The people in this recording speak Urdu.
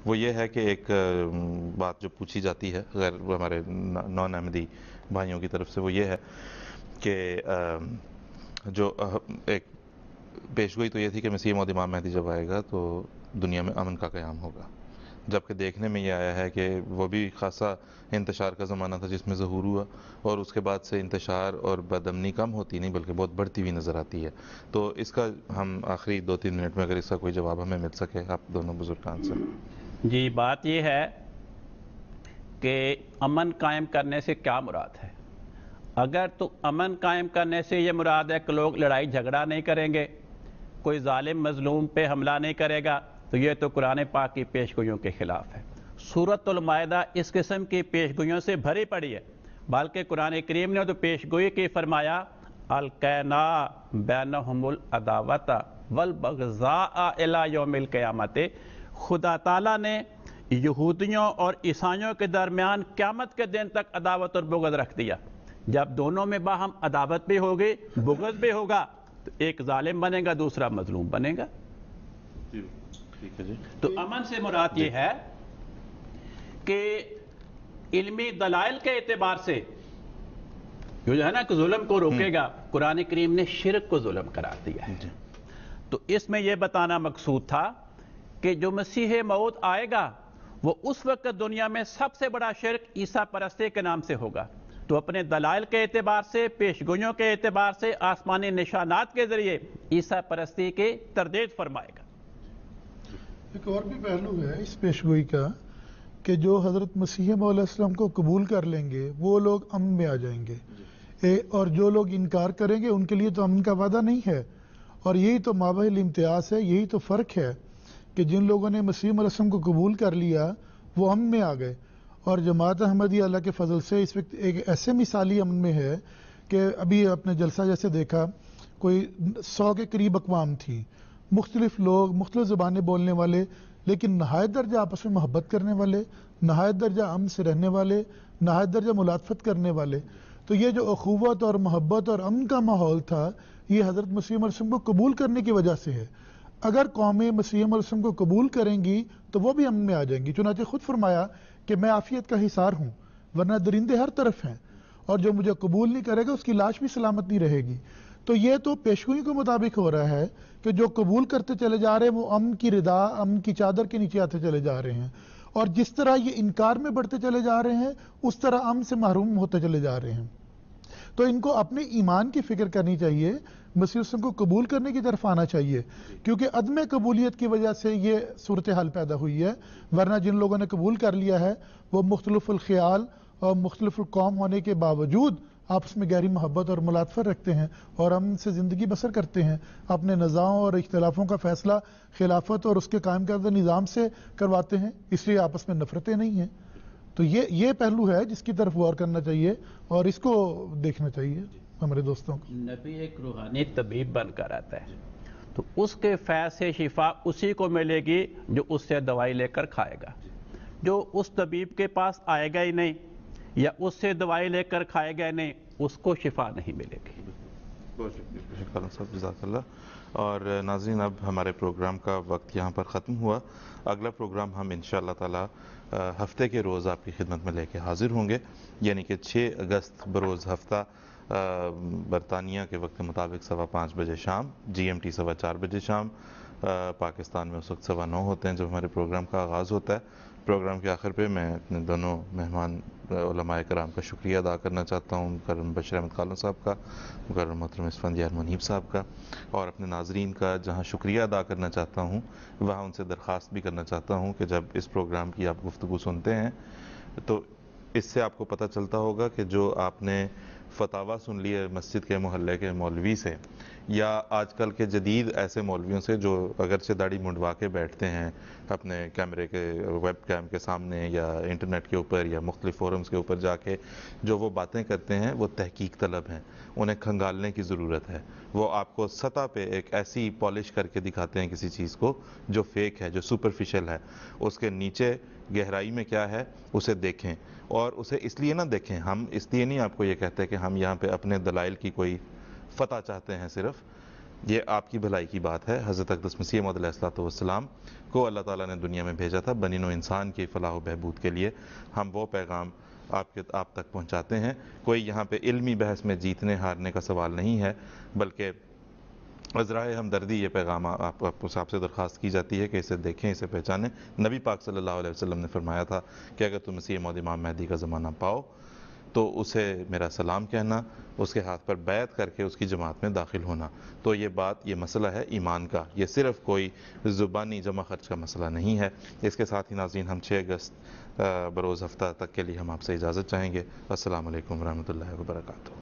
وہ یہ ہے کہ ایک بات جو پوچھی جاتی ہے غیر ہمارے نان احمدی بھائیوں کی طرف سے، وہ یہ ہے کہ جو ایک پیشگوئی تو یہ تھی کہ مسیح موعود امام مہدی جب آئے گا تو دنیا میں امن کا قیام ہوگا، جبکہ دیکھنے میں یہ آیا ہے کہ وہ بھی خاصا انتشار کا زمانہ تھا جس میں ظہور ہوا، اور اس کے بعد سے انتشار اور بدامنی کم ہوتی نہیں بلکہ بہت بڑھتی ہوئی نظر آتی ہے۔ تو اس کا ہم آخری 2-3 منٹ میں اگر اس کا کوئی جواب ہمیں مل سکے آپ دونوں بزرگان سے۔ جی، بات یہ ہے کہ امن قائم کرنے سے کیا مراد ہے؟ اگر تو امن قائم کرنے سے یہ مراد ہے کہ لوگ لڑائی جھگڑا نہیں کریں گے، کوئی ظالم مظلوم پہ حملہ نہیں کرے گا، تو یہ تو قرآن پاک کی پیشگوئیوں کے خلاف ہے۔ سورۃ المائدہ اس قسم کی پیشگوئیوں سے بھری پڑی ہے، بلکہ قرآن کریم نے تو پیشگوئی کی فرمایا القینا بینہم العداوۃ والبغضاء الی یوم القیامت۔ خدا تعالیٰ نے یہودیوں اور عیسائیوں کے درمیان قیامت کے دن تک عداوت اور بغض رکھ دیا۔ جب دونوں میں باہم عداوت بھی ہوگی، بغض بھی ہوگا، تو ایک ظالم بنے گا، دوسرا مظلوم بنے گا۔ ٹھیک ہے جی۔ تو امن سے مراد یہ ہے کہ علمی دلائل کے اعتبار سے جو ہے نا کہ ظلم کو روکے گا۔ قرآن کریم نے شرک کو ظلم قرار دیا ہے، تو اس میں یہ بتانا مقصود تھا کہ جو مسیح موعود آئے گا وہ اس وقت دنیا میں سب سے بڑا شرک عیسیٰ پرستی کے نام سے ہوگا۔ تو اپنے دلائل کے اعتبار سے، پیشگوئیوں کے اعتبار سے، آسمانی نشانات کے ذریعے عیسیٰ پرستی کی تردید فرمائے گا۔ ایک اور بھی پہلو ہے اس پیشگوئی کا کہ جو حضرت مسیح موعود علیہ السلام کو قبول کر لیں گے وہ لوگ امن میں آ جائیں گے، اور جو لوگ انکار کریں گے ان کے لیے تو امن کا وعدہ نہیں ہے۔ اور یہی تو مابع الامتیاز ہے، یہی تو فرق ہے کہ جن لوگوں نے مسیح علیہ السلام کو قبول کر لیا وہ امن میں آ گئے، اور جماعت احمدیہ اللہ کے فضل سے اس وقت ایک ایسے مثالی امن میں ہے کہ ابھی اپنے جلسہ جیسے دیکھا، کوئی 100 کے قریب اقوام تھی، مختلف لوگ، مختلف زبانیں بولنے والے، لیکن نہایت درجہ آپس میں محبت کرنے والے، نہایت درجہ امن سے رہنے والے، نہایت درجہ ملاطفت کرنے والے۔ تو یہ جو اخوت اور محبت اور امن کا ماحول تھا یہ حضرت مسیح علیہ السلام کو قبول کرنے کی وجہ سے ہے۔ اگر قومیں مسیح علیہ السلام کو قبول کریں گی تو وہ بھی امن میں آ جائیں گی، چنانچہ خود فرمایا کہ میں عافیت کا حصار ہوں ورنہ درندے ہر طرف ہیں، اور جو مجھے قبول نہیں کرے گا اس کی لاش بھی سلامت نہیں رہے گی۔ تو یہ تو پیشگوئی کے مطابق ہو رہا ہے کہ جو قبول کرتے چلے جا رہے ہیں وہ امن کی رضا، امن کی چادر کے نیچے آتے چلے جا رہے ہیں، اور جس طرح یہ انکار میں بڑھتے چلے جا رہے ہیں اس طرح امن سے محروم ہوتے چلے جا رہے ہیں۔ تو ان کو اپنے ایمان کی فکر کرنی چاہیے، مسیح السلام کو قبول کرنے کی طرف آنا چاہیے، کیونکہ عدم قبولیت کی وجہ سے یہ صورتحال پیدا ہوئی ہے، ورنہ جن لوگوں نے قبول کر لیا ہے وہ مختلف الخیال اور مختلف القوم ہونے کے باوجود آپس میں گہری محبت اور ملاطفت رکھتے ہیں اور امن سے زندگی بسر کرتے ہیں، اپنے نزاعوں اور اختلافوں کا فیصلہ خلافت اور اس کے قائم کردہ نظام سے کرواتے ہیں، اس لیے آپس میں نفرتیں نہیں ہیں۔ تو یہ پہلو ہے جس کی طرف غور کرنا چاہیے اور اس کو دیکھنا چاہیے ہمارے دوستوں کو۔ نبی ایک روحانی طبیب بن کر آتا ہے، تو اس کے فیض سے شفا اسی کو ملے گی جو اس سے دوائی لے کر کھائے گا۔ جو اس طبیب کے پاس آئے گا ہی نہیں یا اس سے دوائی لے کر کھائے گا نہیں، اس کو شفا نہیں ملے گی۔ بہت شکریہ صاحب، جزاک اللہ۔ اور ناظرین اب ہمارے پروگرام کا وقت یہاں پر ختم ہوا۔ اگلا پروگرام ہم انشاءاللہ تعالی ہفتے کے روز آپ کی خدمت میں لے کے حاضر ہوں گے، یعنی کہ 6 اگست بروز ہفتہ برطانیہ کے وقت کے مطابق 5:15 بجے شام، GMT 4:15 بجے شام، پاکستان میں اس وقت 9:15 ہوتے ہیں جب ہمارے پروگرام کا آغاز ہوتا ہے۔ پروگرام کے آخر پہ میں اپنے دونوں مہمان علماء کرام کا شکریہ ادا کرنا چاہتا ہوں، مکرم بشیر احمد خالد صاحب کا، مکرم محترم اسفندیار منیب صاحب کا، اور اپنے ناظرین کا جہاں شکریہ ادا کرنا چاہتا ہوں وہاں ان سے درخواست بھی کرنا چاہتا ہوں کہ جب اس پروگرام کی آپ گفتگو سنتے ہیں تو اس سے آپ کو پتہ چلتا ہوگا کہ جو آپ نے فتاویٰ سن لی ہے مسجد کے محلے کے مولوی سے یا آج کل کے جدید ایسے مولویوں سے جو اگرچہ داڑھی منڈوا کے بیٹھتے ہیں اپنے کیمرے کے ویب کیم کے سامنے یا انٹرنیٹ کے اوپر یا مختلف فورمز کے اوپر جا کے جو وہ باتیں کرتے ہیں وہ تحقیق طلب ہیں، انہیں کھنگالنے کی ضرورت ہے۔ وہ آپ کو سطح پہ ایک ایسی پالش کر کے دکھاتے ہیں کسی چیز کو جو فیک ہے، جو سپرفیشل ہے، اس کے نیچے گہرائی میں کیا ہے اسے دیکھیں، اور اسے اس لیے نہ دیکھیں، ہم اس لیے نہیں آپ کو یہ کہتے کہ ہم یہاں پہ اپنے دلائل کی کوئی فتح چاہتے ہیں صرف، یہ آپ کی بھلائی کی بات ہے۔ حضرت اقدس مسیح موعود علیہ الصلوۃ والسلام کو اللہ تعالیٰ نے دنیا میں بھیجا تھا بنی نوع انسان کی فلاح و بہبود کے لیے۔ ہم وہ پیغام آپ تک پہنچاتے ہیں۔ کوئی یہاں پہ علمی بحث میں جیتنے ہارنے کا سوال نہیں ہے، بلکہ عذرائے ہمدردی یہ پیغام آپ سے درخواست کی جاتی ہے کہ اسے دیکھیں، اسے پہچانیں۔ نبی پاک صلی اللہ علیہ وسلم نے فرمایا تھا کہ اگر تم مسیح موعود امام مہدی کا زمانہ پاؤ تو اسے میرا سلام کہنا، اس کے ہاتھ پر بیعت کر کے اس کی جماعت میں داخل ہونا۔ تو یہ یہ مسئلہ ہے ایمان کا، یہ صرف کوئی زبانی جمع خرچ کا مسئلہ نہیں ہے۔ اس کے ساتھ ہی ناظرین، ہم 6 اگست بروز ہفتہ تک کے لیے ہم آپ سے اجازت چاہیں گے۔ السلام علیکم ورحمۃ اللہ وبرکاتہ۔